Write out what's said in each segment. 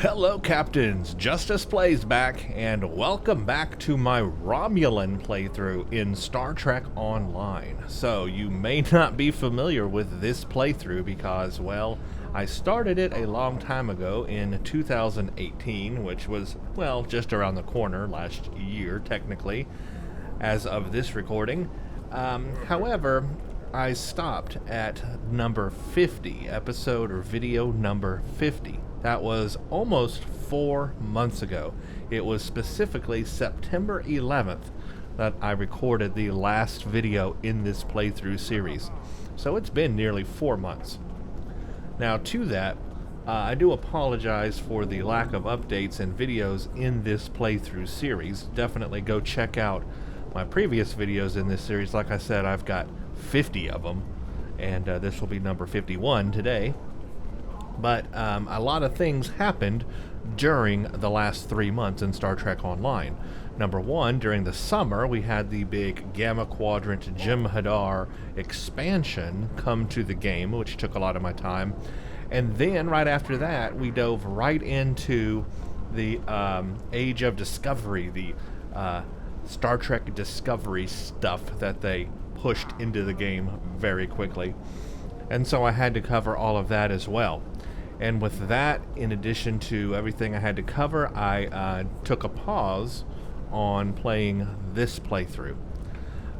Hello Captains, Justice Plays back, and welcome back to my Romulan playthrough in Star Trek Online. So, you may not be familiar with this playthrough because, well, I started it a long time ago in 2018, which was, well, just around the corner last year, technically, as of this recording. However, I stopped at number 50, episode or video number 50. That was almost 4 months ago. It was specifically September 11th that I recorded the last video in this playthrough series. So it's been nearly 4 months. Now to that, I do apologize for the lack of updates and videos in this playthrough series. Definitely go check out my previous videos in this series. Like I said, I've got 50 of them, and this will be number 51 today. But a lot of things happened during the last 3 months in Star Trek Online. Number one, during the summer, we had the big Gamma Quadrant Jem'Hadar expansion come to the game, which took a lot of my time. And then, right after that, we dove right into the Age of Discovery, the Star Trek Discovery stuff that they pushed into the game very quickly. And so I had to cover all of that as well. And with that, in addition to everything I had to cover, I took a pause on playing this playthrough.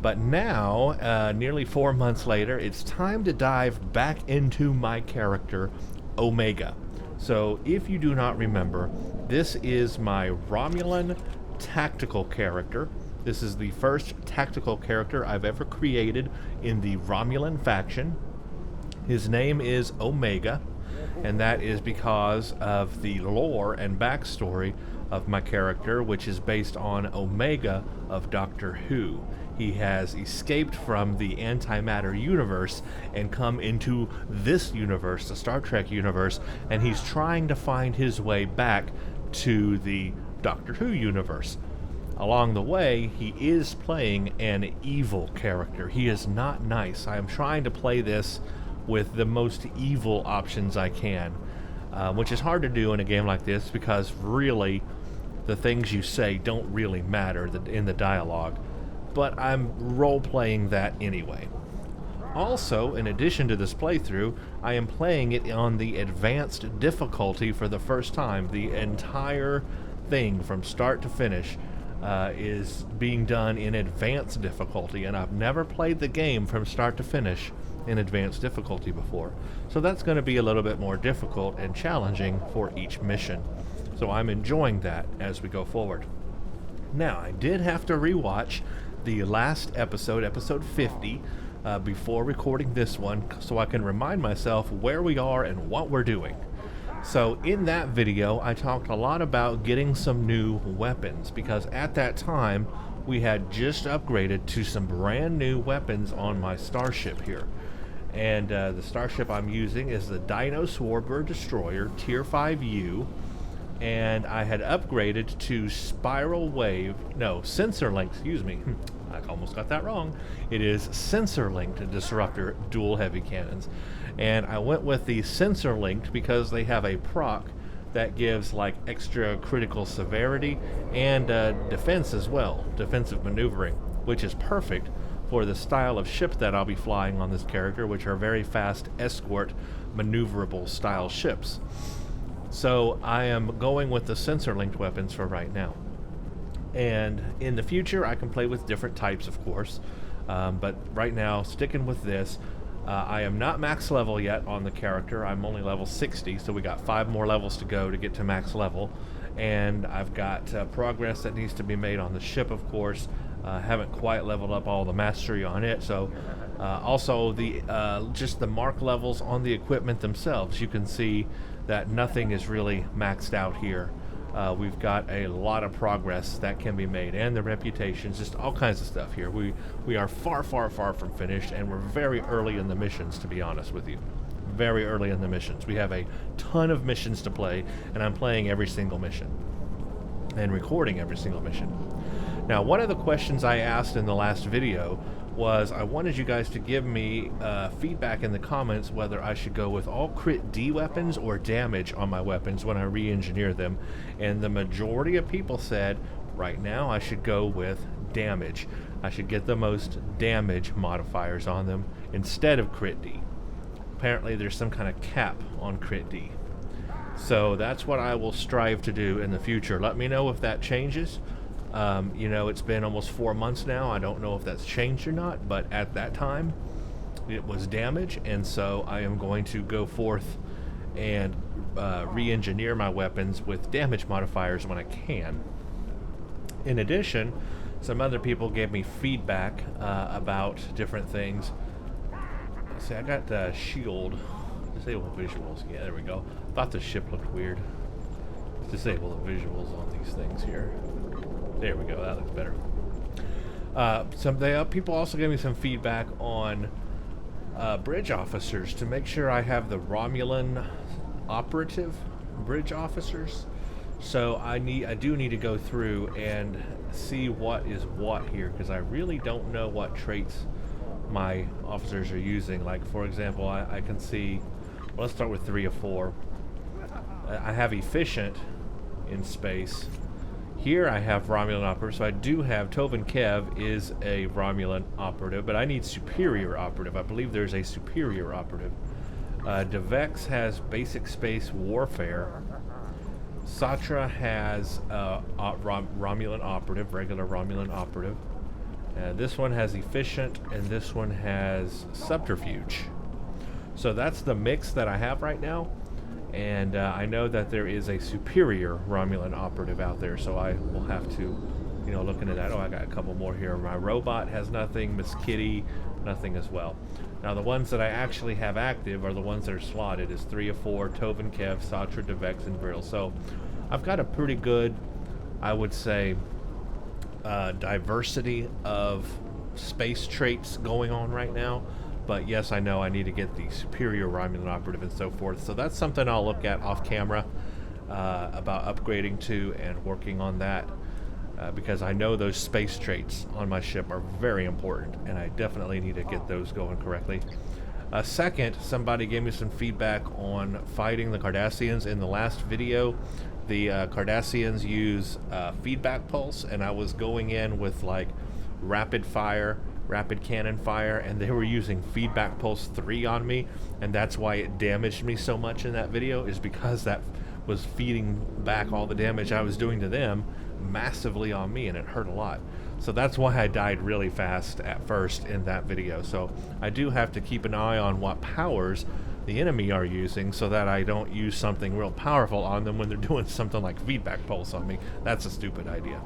But now, nearly 4 months later, it's time to dive back into my character, Omega. So, if you do not remember, this is my Romulan tactical character. This is the first tactical character I've ever created in the Romulan Faction. His name is Omega, and that is because of the lore and backstory of my character, which is based on Omega of Doctor Who. He has escaped from the antimatter universe and come into this universe, the Star Trek universe, and he's trying to find his way back to the Doctor Who universe. Along the way, he is playing an evil character. He is not nice. I am trying to play this with the most evil options I can, which is hard to do in a game like this because really the things you say don't really matter in the dialogue, but I'm role-playing that anyway. Also, in addition to this playthrough, I am playing it on the advanced difficulty for the first time. The entire thing from start to finish is being done in advanced difficulty, and I've never played the game from start to finish in advanced difficulty before. So that's going to be a little bit more difficult and challenging for each mission. So I'm enjoying that as we go forward. Now, I did have to rewatch the last episode, episode 50, before recording this one, so I can remind myself where we are and what we're doing. So in that video, I talked a lot about getting some new weapons, because at that time, we had just upgraded to some brand new weapons on my starship here. And the starship I'm using is the Dino Warbird Destroyer Tier 5U, and I had upgraded to sensor-linked, excuse me, I almost got that wrong. It is sensor-linked disruptor dual heavy cannons. And I went with the sensor-linked because they have a proc that gives like extra critical severity and defense as well, defensive maneuvering, which is perfect for the style of ship that I'll be flying on this character, which are very fast escort maneuverable style ships. So I am going with the sensor-linked weapons for right now. And in the future, I can play with different types, of course. But right now, sticking with this, I am not max level yet on the character. I'm only level 60, so we got 5 more levels to go to get to max level. And I've got progress that needs to be made on the ship, of course. Haven't quite leveled up all the mastery on it. So also the just the mark levels on the equipment themselves. You can see that nothing is really maxed out here. We've got a lot of progress that can be made, and the reputations, just all kinds of stuff here. We are far, far, far from finished, and we're very early in the missions, to be honest with you. Very early in the missions. We have a ton of missions to play, and I'm playing every single mission and recording every single mission. Now, one of the questions I asked in the last video was I wanted you guys to give me feedback in the comments whether I should go with all crit D weapons or damage on my weapons when I re-engineer them. And the majority of people said right now I should go with damage. I should get the most damage modifiers on them instead of crit D. Apparently there's some kind of cap on crit D. So that's what I will strive to do in the future. Let me know if that changes. You know, it's been almost 4 months now. I don't know if that's changed or not, but at that time it was damage, and so I am going to go forth and re-engineer my weapons with damage modifiers when I can. In addition, some other people gave me feedback about different things. Let's see, I got shield, disable visuals. Yeah, there we go. Thought the ship looked weird. Let's disable the visuals on these things here. There we go, that looks better. People also gave me some feedback on bridge officers to make sure I have the Romulan operative bridge officers. So I do need to go through and see what is what here, because I really don't know what traits my officers are using. Like, for example, I can see, well, let's start with 3 of 4. I have efficient in space. Here I have Romulan operative, so I do have Tovin Kev is a Romulan operative, but I need superior operative. I believe there's a superior operative. Devex has basic space warfare. Satra has Romulan operative, regular Romulan operative. This one has efficient, and this one has subterfuge. So that's the mix that I have right now. And I know that there is a superior Romulan operative out there, so I will have to, you know, look into that. Oh, I got a couple more here. My robot has nothing. Miss Kitty, nothing as well. Now, the ones that I actually have active are the ones that are slotted. Is 3 of 4, Tovin Kev, Satra, Devex, and Vril. So I've got a pretty good, I would say, diversity of space traits going on right now. But yes, I know I need to get the superior Romulan operative and so forth. So that's something I'll look at off camera about upgrading to and working on that. Because I know those space traits on my ship are very important, and I definitely need to get those going correctly. Second, somebody gave me some feedback on fighting the Cardassians. In the last video, the Cardassians use feedback pulse, and I was going in with like rapid cannon fire, and they were using feedback pulse 3 on me, and that's why it damaged me so much in that video, is because that was feeding back all the damage I was doing to them massively on me, and it hurt a lot. So that's why I died really fast at first in that video. So I do have to keep an eye on what powers the enemy are using so that I don't use something real powerful on them when they're doing something like feedback pulse on me. That's a stupid idea.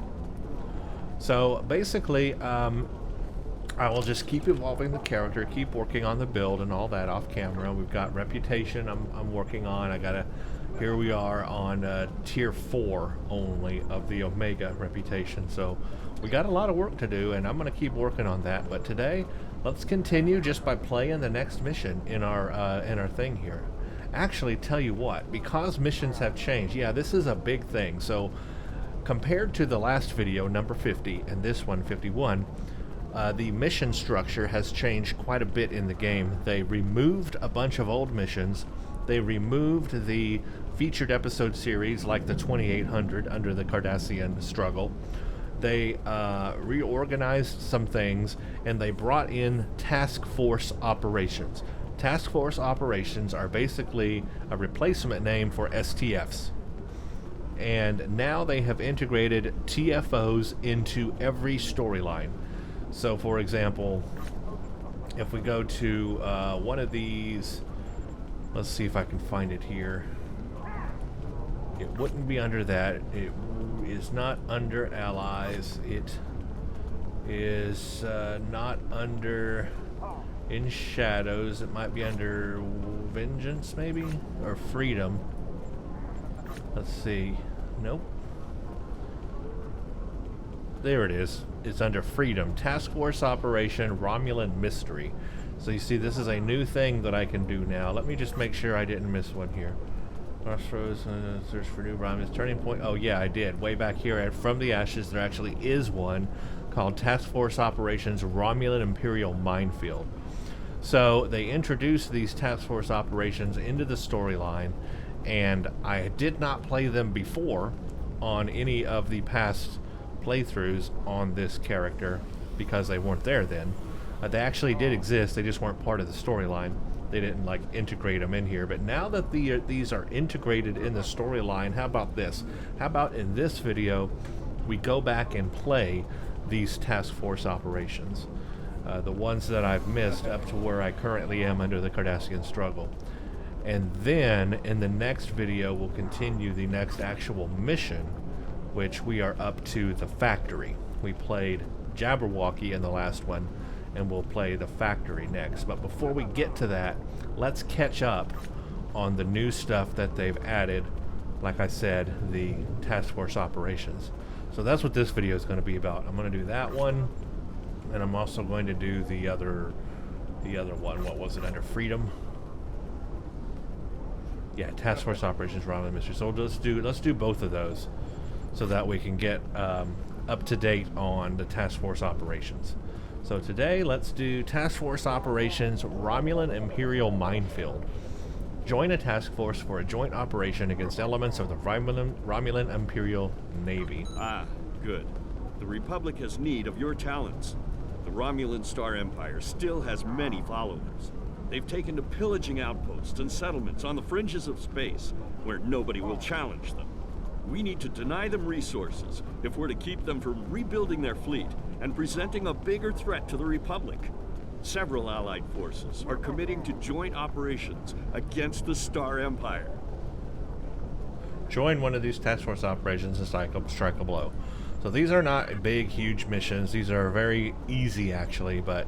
So basically, I will just keep evolving the character, keep working on the build and all that off camera. We've got reputation I'm working on. Here we are on tier 4 only of the Omega reputation. So we got a lot of work to do, and I'm going to keep working on that. But today, let's continue just by playing the next mission in our thing here. Actually, tell you what, because missions have changed, yeah, this is a big thing. So compared to the last video, number 50, and this one, 51, the mission structure has changed quite a bit in the game. They removed a bunch of old missions. They removed the featured episode series like the 2800 under the Cardassian struggle. They reorganized some things, and they brought in task force operations. Task force operations are basically a replacement name for STFs. And now they have integrated TFOs into every storyline. So, for example, if we go to one of these, let's see if I can find it here. It wouldn't be under that. It is not under allies. It is not under in shadows. It might be under vengeance, maybe, or freedom. Let's see. Nope. There it is. It's under freedom. Task Force Operation Romulan Mystery. So you see, this is a new thing that I can do now. Let me just make sure I didn't miss one here. Crossroads, search for new Romulans. Turning point. Oh, yeah, I did. Way back here at From the Ashes, there actually is one called Task Force Operations Romulan Imperial Minefield. So they introduced these Task Force Operations into the storyline, and I did not play them before on any of the past playthroughs on this character because they weren't there then. They actually did exist, they just weren't part of the storyline. They didn't like integrate them in here, but now that these are integrated in the storyline, how about this? How about in this video we go back and play these Task Force Operations, the ones that I've missed up to where I currently am under the Cardassian struggle. And then in the next video we'll continue the next actual mission, which we are up to the factory. We played Jabberwocky in the last one, and we'll play the factory next. But before we get to that, let's catch up on the new stuff that they've added. Like I said, the Task Force Operations. So that's what this video is going to be about. I'm going to do that one, and I'm also going to do the other one. What was it, under Freedom? Yeah, Task Force Operations Romulan Mystery. So let's do both of those, so that we can get up to date on the Task Force Operations. So today, let's do Task Force Operations Romulan Imperial Minefield. Join a task force for a joint operation against elements of the Romulan Imperial Navy. Ah, good. The Republic has need of your talents. The Romulan Star Empire still has many followers. They've taken to pillaging outposts and settlements on the fringes of space, where nobody will challenge them. We need to deny them resources if we're to keep them from rebuilding their fleet and presenting a bigger threat to the Republic. Several allied forces are committing to joint operations against the Star Empire. Join one of these task force operations and strike a blow. So these are not big, huge missions. These are very easy, actually, but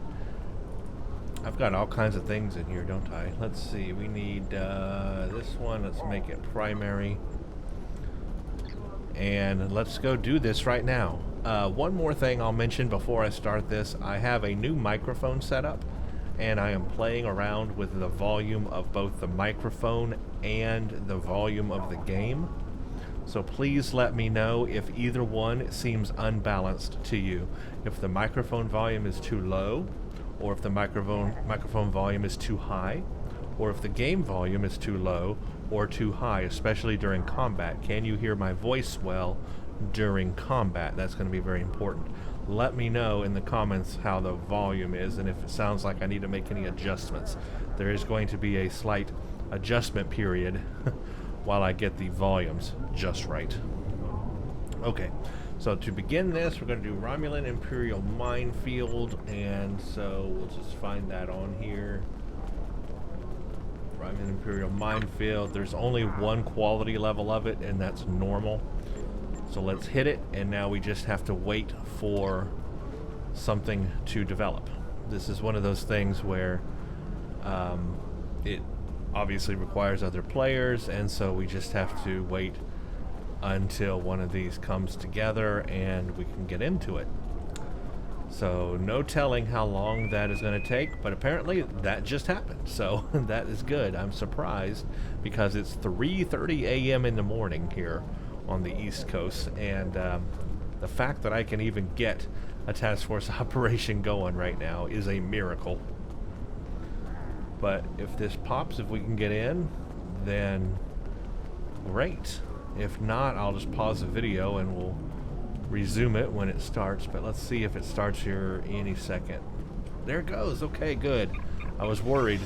I've got all kinds of things in here, don't I? Let's see. We need this one. Let's make it primary. And let's go do this right now. One more thing I'll mention before I start this. I have a new microphone set up, and I am playing around with the volume of both the microphone and the volume of the game. So please let me know if either one seems unbalanced to you. If the microphone volume is too low, or if the microphone volume is too high, or if the game volume is too low or too high, especially during combat. Can you hear my voice well during combat? That's going to be very important. Let me know in the comments how the volume is and if it sounds like I need to make any adjustments. There is going to be a slight adjustment period while I get the volumes just right. Okay, so to begin this, we're going to do Romulan Imperial Minefield, and so we'll just find that on here. Romulan Imperial Minefield. There's only one quality level of it, and that's normal. So let's hit it, and now we just have to wait for something to develop. This is one of those things where it obviously requires other players, and so we just have to wait until one of these comes together and we can get into it. So no telling how long that is going to take, but apparently that just happened, so that is good. I'm surprised because it's 3:30 a.m. in the morning here on the East Coast, and the fact that I can even get a task force operation going right now is a miracle. But if this pops, if we can get in, then great. If not, I'll just pause the video and we'll resume it when it starts. But let's see if it starts here any second. There it goes. Okay, good. I was worried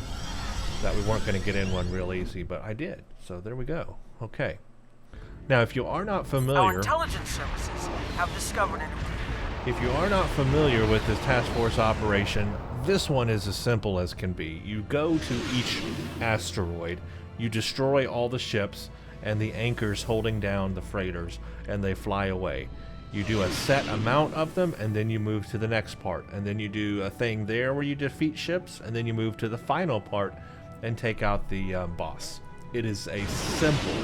that we weren't going to get in one real easy, but I did. So there we go. Okay. Now, if you are not familiar... Our intelligence services have discovered an... If you are not familiar with this task force operation, this one is as simple as can be. You go to each asteroid, you destroy all the ships and the anchors holding down the freighters, and they fly away. You do a set amount of them, and then you move to the next part. And then you do a thing there where you defeat ships, and then you move to the final part and take out the boss. It is a simple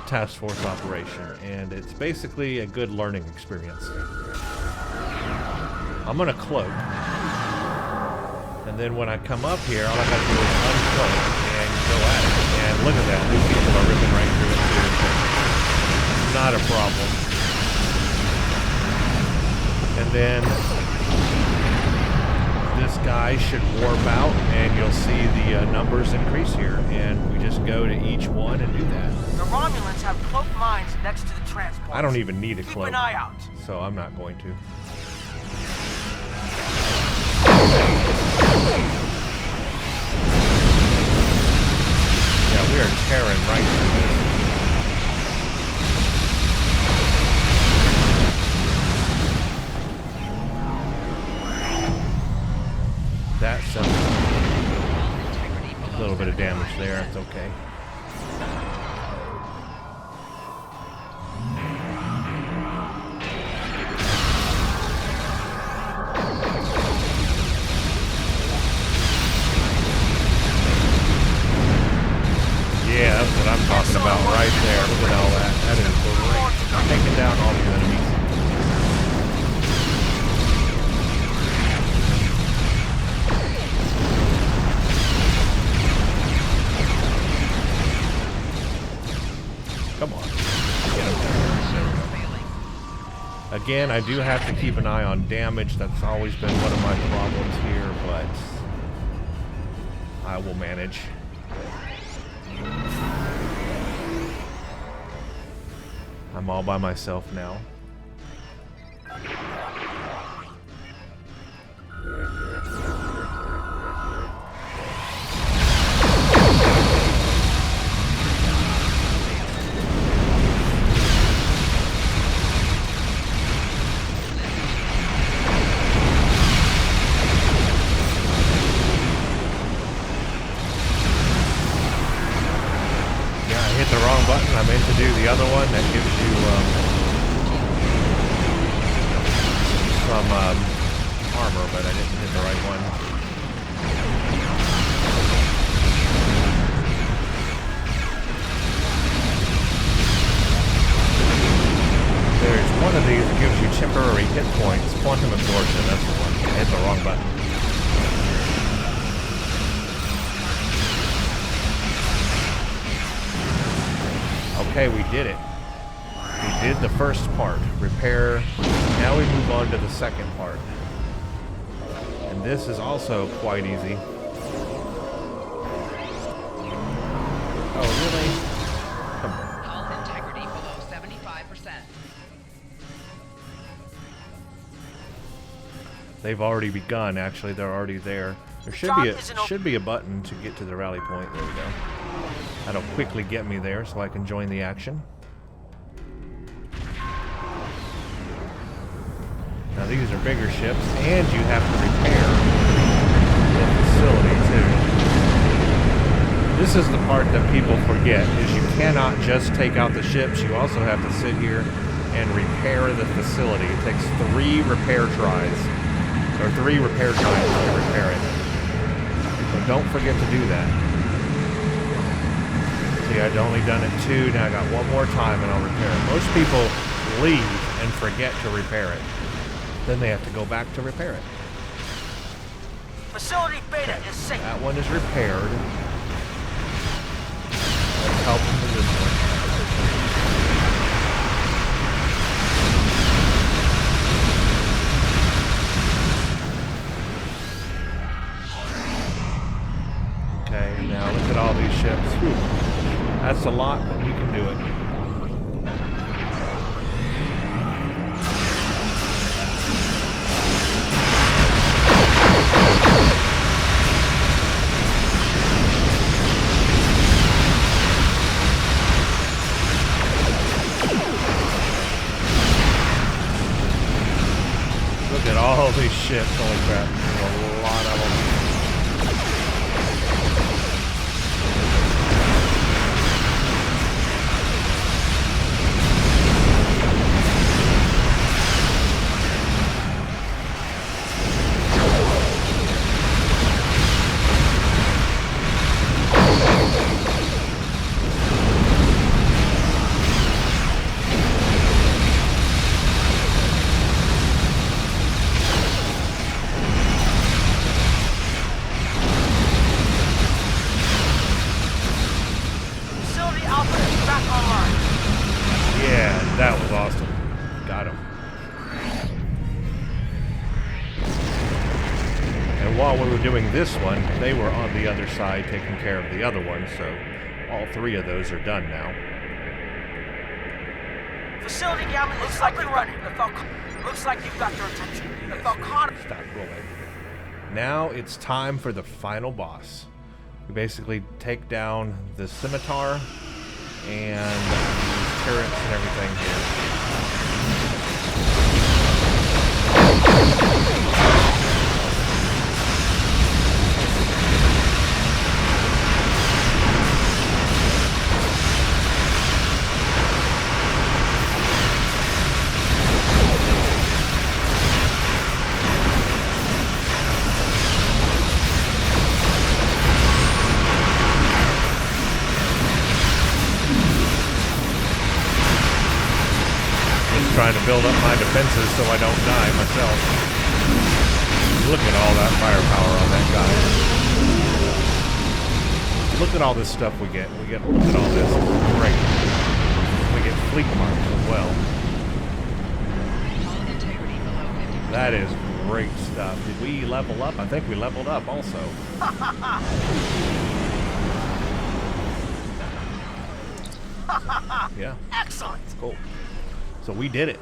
task force operation, and it's basically a good learning experience. I'm gonna cloak, and then when I come up here, all I gotta do is uncloak, and go at it. And look at that. These people are ripping right through it too. Not a problem. And then this guy should warp out, and you'll see the numbers increase here. And we just go to each one and do that. The Romulans have cloaked mines next to the transport. I don't even need a cloak. Keep an eye out. So I'm not going to. Yeah, we are tearing right through this. That's a little bit of damage there. It's okay. Yeah, that's what I'm talking about right there. Look at all that. That is great. Taking down all the enemies. Come on. Get him there. Again, I do have to keep an eye on damage. That's always been one of my problems here, but I will manage. I'm all by myself now. Hit the wrong button. I meant to do the other one that gives you some armor, but I didn't hit the right one. There's one of these that gives you temporary hit points. Quantum absorption, that's the one. I hit the wrong button. Okay, we did it. We did the first part, repair. Now we move on to the second part. And this is also quite easy. Oh, really? Come on. Health integrity below 75%. They've already begun, actually. They're already there. There should be a button to get to the rally point. There we go. That'll quickly get me there so I can join the action. Now these are bigger ships, and you have to repair the facility too. This is the part that people forget, is you cannot just take out the ships, you also have to sit here and repair the facility. It takes 3 repair tries, or 3 repair tries to repair it. So don't forget to do that. See, I'd only done it 2, now I got 1 more time and I'll repair it. Most people leave and forget to repair it. Then they have to go back to repair it. Facility Beta is safe. That one is repaired. Let's help with this one. Okay, now look at all these ships. Whew. That's a lot, but we can do it. Look at all these ships. Holy crap. There's a lot of them. And while we were doing this one, they were on the other side taking care of the other one, so all 3 of those are done now. Facility gamma looks like you're running. Looks like you've got their attention. The Falcon. Stop rolling. Now it's time for the final boss. We basically take down the scimitar and these turrets and everything here. Trying to build up my defenses so I don't die myself. Look at all that firepower on that guy. Look at all this stuff we get. Look at all this. It's great. We get fleet marks as well. That is great stuff. Did we level up? I think we leveled up also. Yeah. Excellent. Cool. So we did it.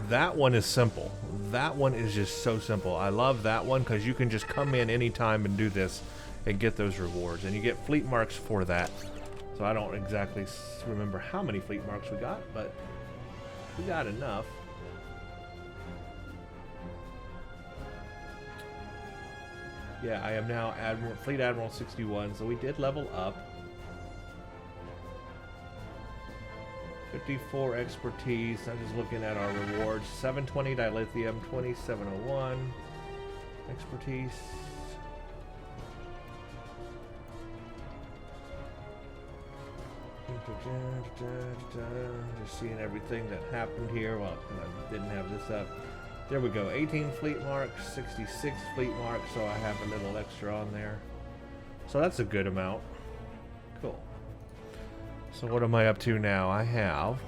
That one is simple. That one is just so simple. I love that one because you can just come in anytime and do this and get those rewards. And you get fleet marks for that. So I don't exactly remember how many fleet marks we got, but we got enough. Yeah, I am now Fleet Admiral 61, so we did level up. 54 expertise. I'm just looking at our rewards. 720 dilithium, 2701 expertise. Just seeing everything that happened here. Well, I didn't have this up. There we go. 18 fleet marks, 66 fleet marks, so I have a little extra on there. So that's a good amount. Cool. So what am I up to now? I have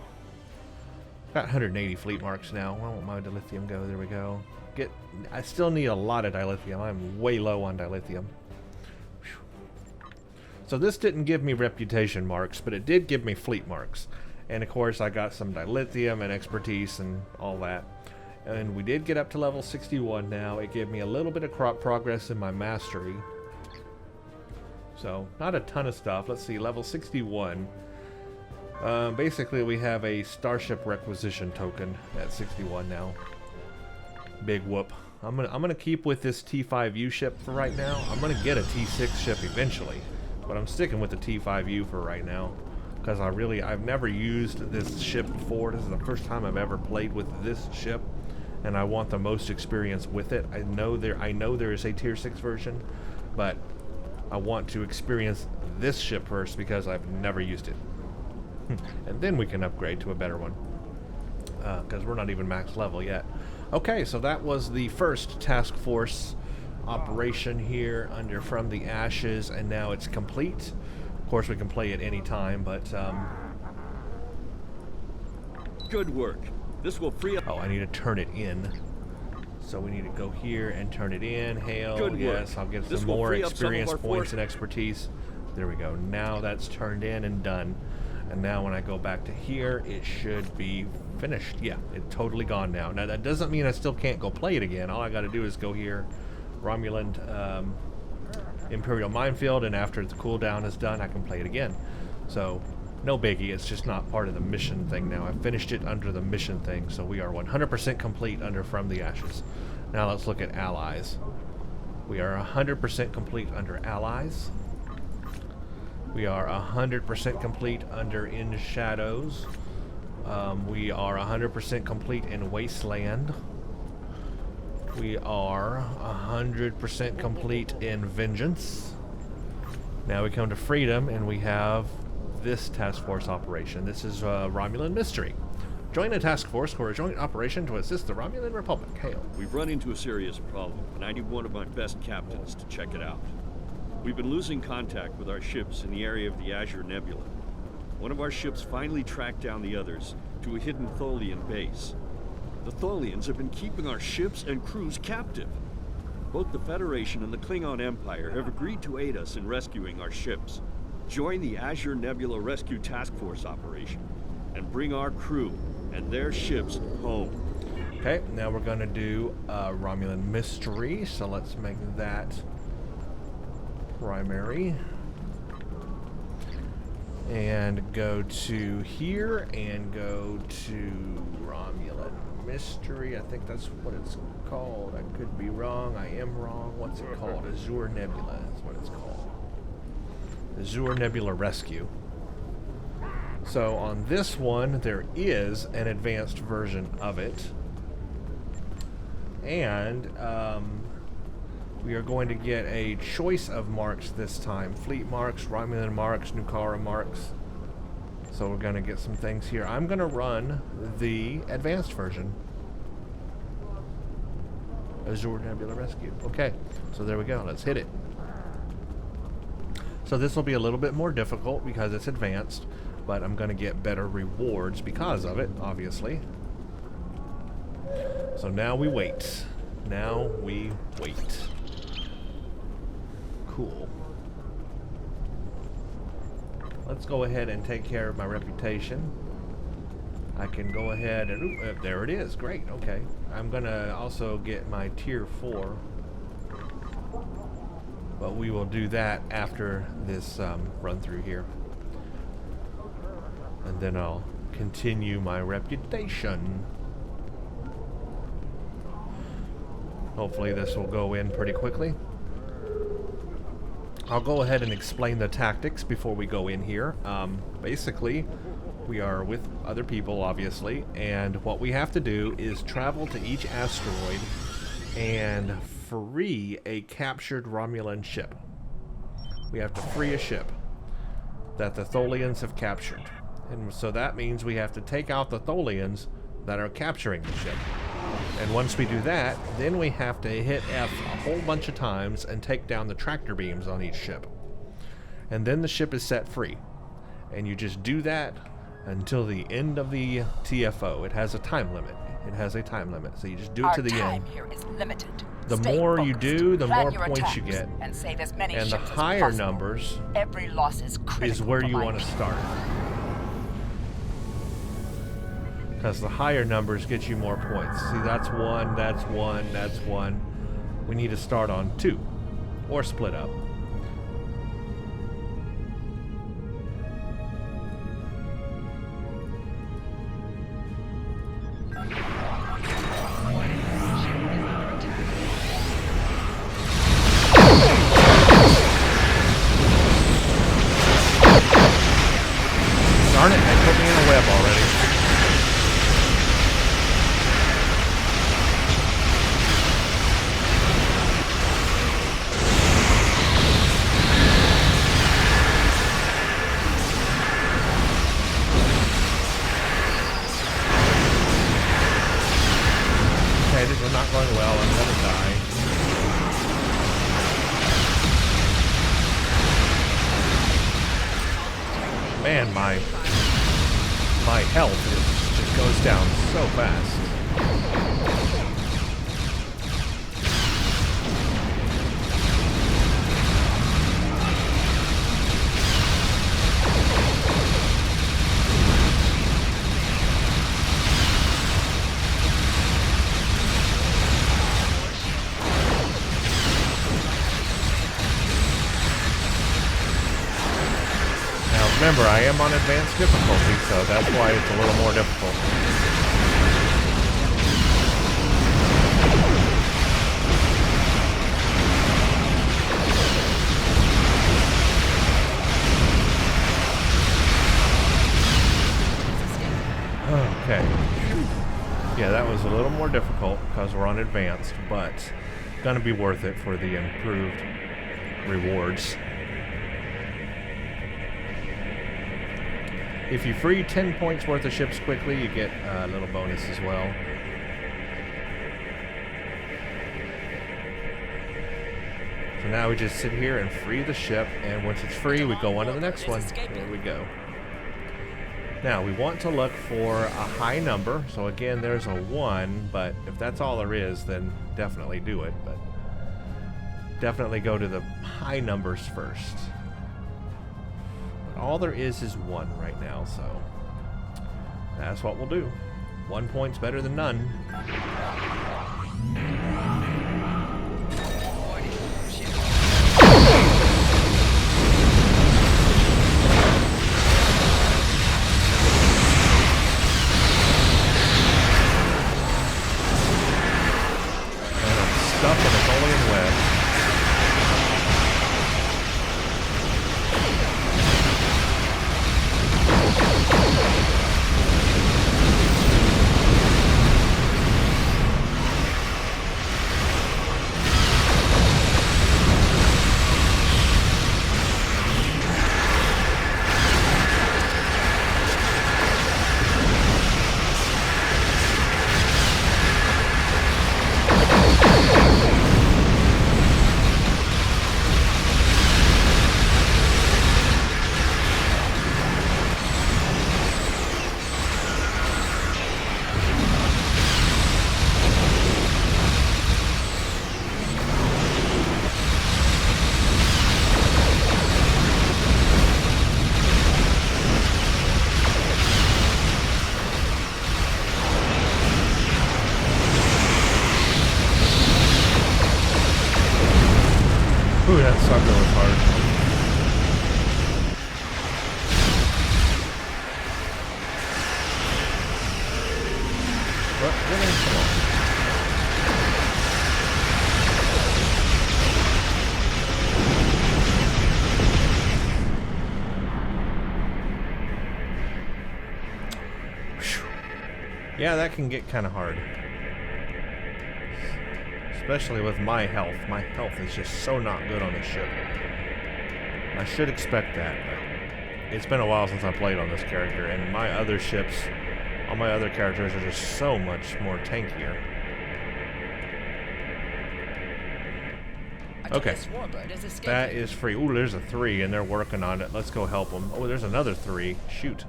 got 180 fleet marks now. Where won't my dilithium go? There we go. I still need a lot of dilithium. I'm way low on dilithium. Whew. So this didn't give me reputation marks, but it did give me fleet marks. And of course I got some dilithium and expertise and all that. And we did get up to level 61 now. It gave me a little bit of progress in my mastery. So not a ton of stuff. Let's see, level 61. Basically, we have a starship requisition token at 61 now. Big whoop. I'm gonna keep with this T5U ship for right now. I'm gonna get a T6 ship eventually, but I'm sticking with the T5U for right now because I've never used this ship before. This is the first time I've ever played with this ship, and I want the most experience with it. I know there is a Tier 6 version, but I want to experience this ship first because I've never used it. And then we can upgrade to a better one because we're not even max level yet. Okay, so that was the first task force operation here under From the Ashes, and now it's complete. Of course, we can play it any time, but good work. This will free up. Oh, I need to turn it in. So we need to go here and turn it in. Hail, yes, I'll get some more experience points and expertise. There we go. Now that's turned in and done. And now when I go back to here, it should be finished. Yeah, it's totally gone now. Now that doesn't mean I still can't go play it again. All I got to do is go here, Romulan Imperial Minefield, and after the cooldown is done, I can play it again. So no biggie. It's just not part of the mission thing now. I finished it under the mission thing, so we are 100% complete under From the Ashes. Now let's look at allies. We are 100% complete under allies. We are 100% complete under In Shadows. We are 100% complete in Wasteland. We are 100% complete in Vengeance. Now we come to Freedom, and we have this task force operation. This is Romulan Mystery. Join a task force for a joint operation to assist the Romulan Republic. Hail. We've run into a serious problem, and I need one of my best captains to check it out. We've been losing contact with our ships in the area of the Azure Nebula. One of our ships finally tracked down the others to a hidden Tholian base. The Tholians have been keeping our ships and crews captive. Both the Federation and the Klingon Empire have agreed to aid us in rescuing our ships. Join the Azure Nebula Rescue Task Force operation and bring our crew and their ships home. Okay, now we're going to do Romulan Mystery, so let's make that primary. And go to here and go to Romulan Mystery. I think that's what it's called. I could be wrong. I am wrong. What's it called? Azur Nebula is what it's called. Azure Nebula Rescue. So on this one, there is an advanced version of it. And we are going to get a choice of marks this time. Fleet marks, Romulan marks, Nukara marks. So we're going to get some things here. I'm going to run the advanced version. Azure Nebula Rescue. Okay, so there we go. Let's hit it. So this will be a little bit more difficult because it's advanced, but I'm going to get better rewards because of it, obviously. So now we wait. Now we wait. Cool. Let's go ahead and take care of my reputation. I can go ahead and... there it is. Great. Okay. I'm going to also get my tier 4. But we will do that after this run through here. And then I'll continue my reputation. Hopefully this will go in pretty quickly. I'll go ahead and explain the tactics before we go in here. Basically, we are with other people, obviously, and what we have to do is travel to each asteroid and free a captured Romulan ship. We have to free a ship that the Tholians have captured. And so that means we have to take out the Tholians that are capturing the ship. And once we do that, then we have to hit F a whole bunch of times and take down the tractor beams on each ship. And then the ship is set free. And you just do that until the end of the TFO. It has a time limit. It has a time limit. So you just do it to the end. Our time here is limited. The Stay more you focused. do, the Plan more your points you attacks get. and save as many And the ships as higher possible. numbers Every loss is critical is where for you my want to mission. start. Because the higher numbers get you more points. See, that's one, that's one, that's one. We need to start on 2. Or split up. Darn it, they put me in a web already. Okay, this is not going well. I'm gonna die. Man, my health just goes down so fast. Remember, I am on advanced difficulty, so that's why it's a little more difficult. Okay. Yeah, that was a little more difficult because we're on advanced, but gonna be worth it for the improved rewards. If you free 10 points worth of ships quickly, you get a little bonus as well. So now we just sit here and free the ship, and once it's free, we go on to the next one. There we go. Now, we want to look for a high number. So again, there's a 1, but if that's all there is, then definitely do it. But definitely go to the high numbers first. But all there is 1 right now, so that's what we'll do. 1 point's better than none. Stuck in a Napoleon web. Ooh, that sucker was hard. What? Really? Come on. Whew. Yeah, that can get kind of hard. Especially with my health. My health is just so not good on this ship. I should expect that, but it's been a while since I played on this character, and my other ships, all my other characters are just so much more tankier. Okay. That is free. Ooh, there's a 3, and they're working on it. Let's go help them. Oh, there's another 3. Shoot.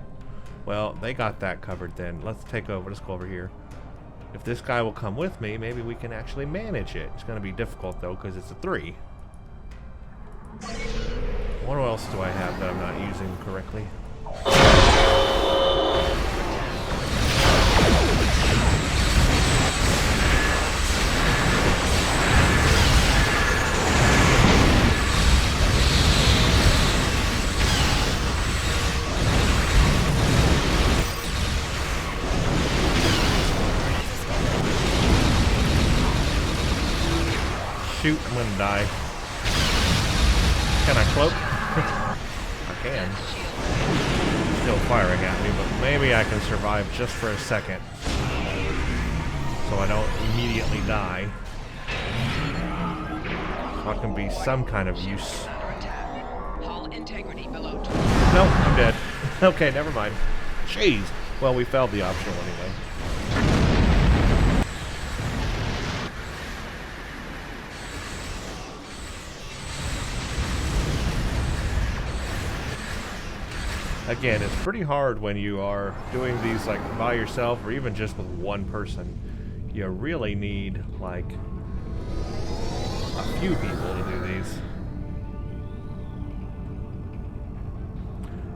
Well, they got that covered then. Let's take over. Let's go over here. If this guy will come with me, maybe we can actually manage it. It's going to be difficult, though, because it's a 3. What else do I have that I'm not using correctly? Shoot, I'm gonna die. Can I cloak? I can. Still firing at me, but maybe I can survive just for a second. So I don't immediately die. So I can be some kind of use. No, I'm dead. Okay, never mind. Jeez. Well, we failed the optional anyway. Again, it's pretty hard when you are doing these like by yourself or even just with one person. You really need like a few people to do these.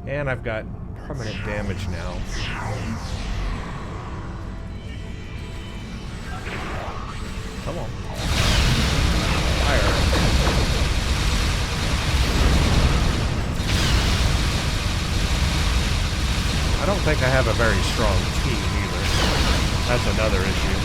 And I've got permanent damage now. Come on. Fire. I don't think I have a very strong team either. That's another issue.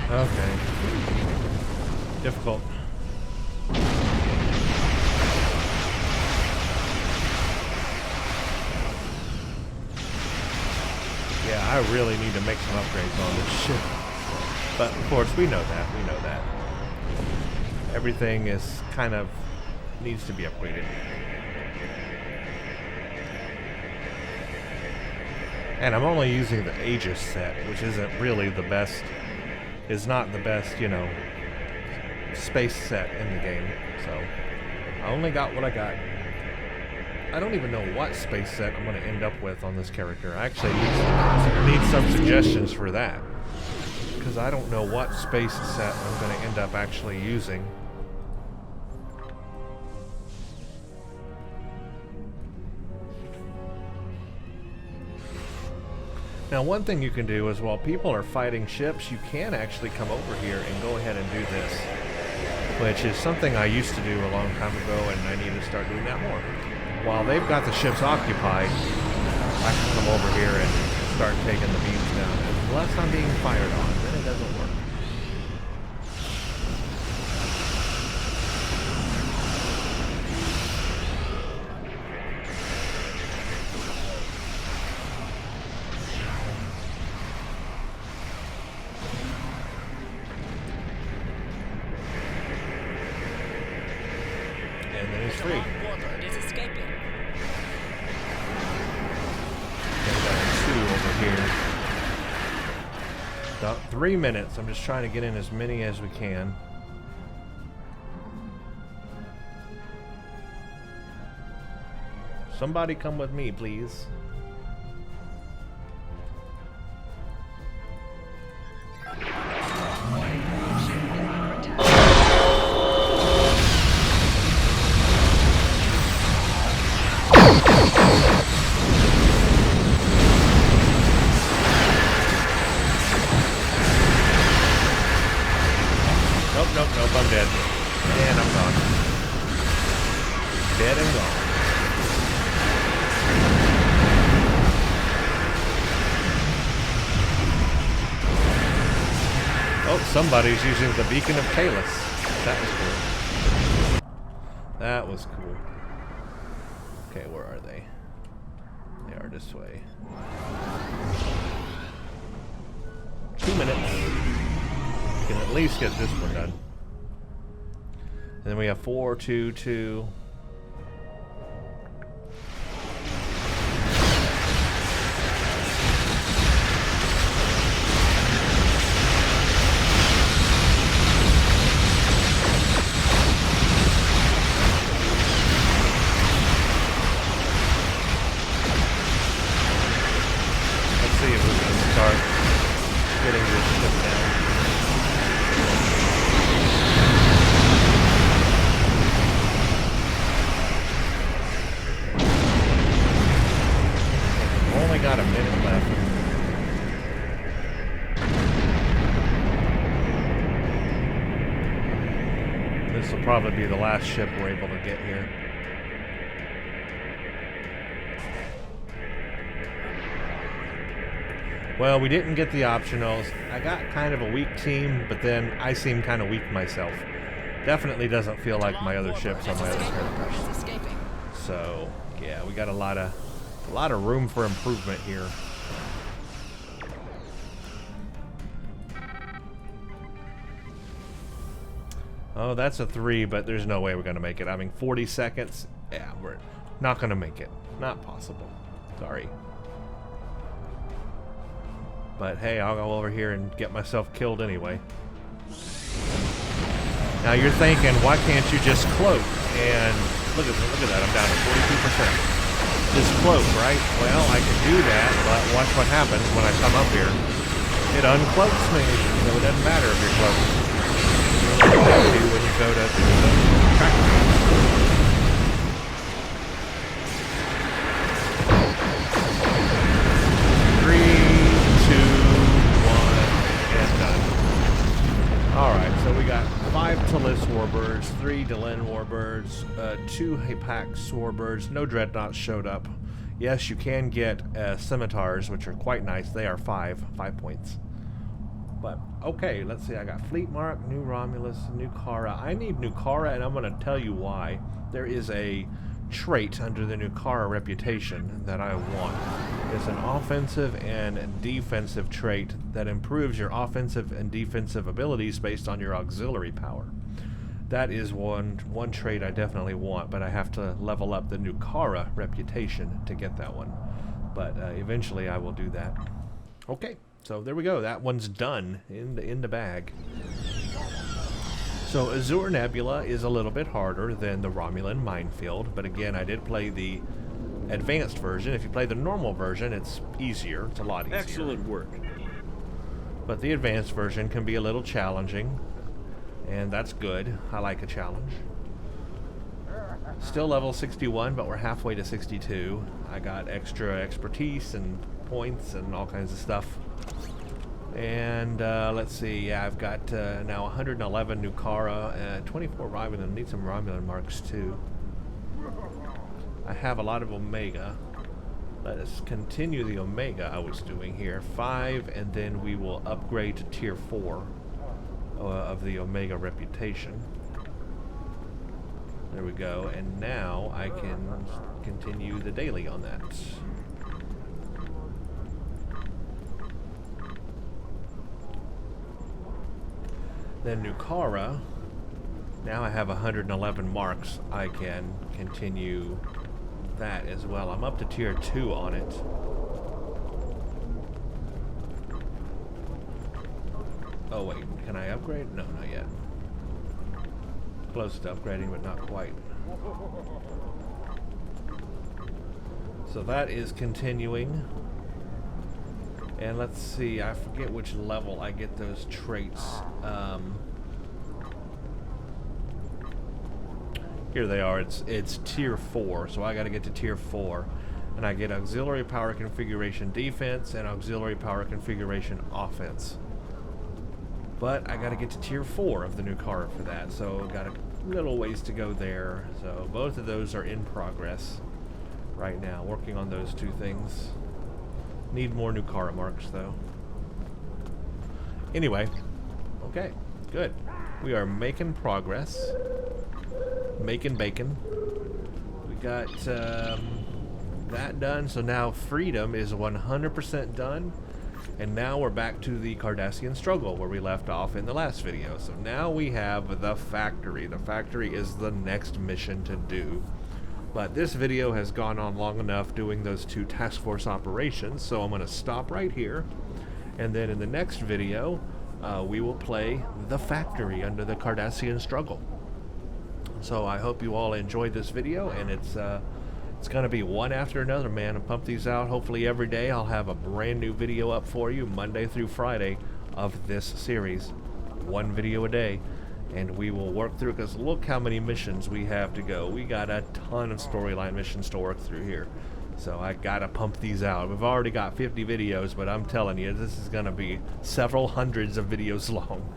Okay. Difficult. Yeah, I really need to make some upgrades on this ship. But of course, we know that. We know that. everything is kind of needs to be upgraded. And I'm only using the Aegis set, which isn't really the best, is not the best, you know, space set in the game. So I only got what I got. I don't even know what space set I'm going to end up with on this character. I actually need some suggestions for that, because I don't know what space set I'm going to end up actually using. Now, one thing you can do is while people are fighting ships, you can actually come over here and go ahead and do this, which is something I used to do a long time ago, and I need to start doing that more. While they've got the ships occupied, I can come over here and start taking the beams down. Unless I'm being fired on, then it doesn't work. And then it's free. It is escaping. Here. About 3 minutes. I'm just trying to get in as many as we can. Somebody come with me, please. Nope, I'm dead. And I'm gone. Dead and gone. Oh, somebody's using the Beacon of Kalis. That was cool. That was cool. Okay, where are they? They are this way. 2 minutes. Can at least get this one done. And then we have 4, 2, 2. Let's see if we can start getting this ship down. Only got a minute left. This will probably be the last ship we're able to get here. Well, we didn't get the optionals. I got kind of a weak team, but then I seem kind of weak myself. Definitely doesn't feel like my other ships on my other characters. So, yeah, we got a lot of room for improvement here. Oh, that's a 3, but there's no way we're going to make it. I mean, 40 seconds? Yeah, we're not going to make it. Not possible. Sorry. But hey, I'll go over here and get myself killed anyway. Now you're thinking, why can't you just cloak? And look at that, I'm down to 42%. Just cloak, right? Well, I can do that, but watch what happens when I come up here. It uncloaks me, so it doesn't matter if you're cloaked. You only have to when you go to the track. 3, 2, 1, and done. Alright, so we got 5 Talis Warbirds, 3 Delenn Warbirds, 2 Hapax Warbirds, no Dreadnoughts showed up. Yes, you can get Scimitars, which are quite nice. They are 5 points. But, okay, let's see. I got Fleet Mark, New Romulus, New Kara. I need New Kara, and I'm going to tell you why. There is a trait under the New Kara reputation that I want. It's an offensive and defensive trait that improves your offensive and defensive abilities based on your auxiliary power. That is one trait I definitely want, but I have to level up the Nukara reputation to get that one. But eventually I will do that. Okay, so there we go. That one's done in the bag. So Azur Nebula is a little bit harder than the Romulan Minefield, but again, I did play the advanced version. If you play the normal version, it's easier. It's a lot easier. Excellent work. But the advanced version can be a little challenging, and that's good. I like a challenge. Still level 61, but we're halfway to 62. I got extra expertise and points and all kinds of stuff. And let's see, yeah, I've got now 111 Nukara, 24 Romulan. Need some Romulan marks too. I have a lot of Omega. Let us continue the Omega I was doing here. 5, and then we will upgrade to tier 4 of the Omega reputation. There we go, and now I can continue the daily on that. Then Nukara, now I have 111 marks. I can continue that as well. I'm up to tier 2 on it. Oh wait, can I upgrade? No, not yet. Close to upgrading, but not quite. So that is continuing. And let's see, I forget which level I get those traits. Here they are. It's tier 4, so I got to get to tier 4, and I get auxiliary power configuration defense and auxiliary power configuration offense. But I got to get to tier 4 of the Nukara for that, so got a little ways to go there. So both of those are in progress right now, working on those two things. Need more Nukara marks though. Anyway, okay, good. We are making progress. Making bacon. We got that done, so now freedom is 100% done, and now we're back to the Cardassian struggle where we left off in the last video. So now we have the factory. The factory is the next mission to do. But this video has gone on long enough doing those 2 task force operations, so I'm going to stop right here, and then in the next video we will play the factory under the Cardassian struggle. So I hope you all enjoyed this video, and it's going to be one after another, man. I'll pump these out hopefully every day. I'll have a brand new video up for you Monday through Friday of this series. 1 video a day. And we will work through, because look how many missions we have to go. We got a ton of storyline missions to work through here. So I gotta pump these out. We've already got 50 videos, but I'm telling you, this is gonna be several hundreds of videos long.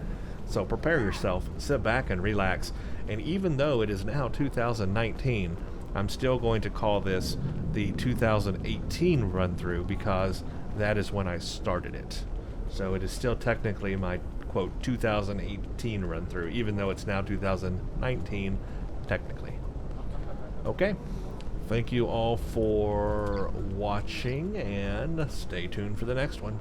So prepare yourself, sit back and relax. And even though it is now 2019, I'm still going to call this the 2018 run through, because that is when I started it. So it is still technically my quote 2018 run through, even though it's now 2019 technically. Okay, thank you all for watching, and stay tuned for the next one.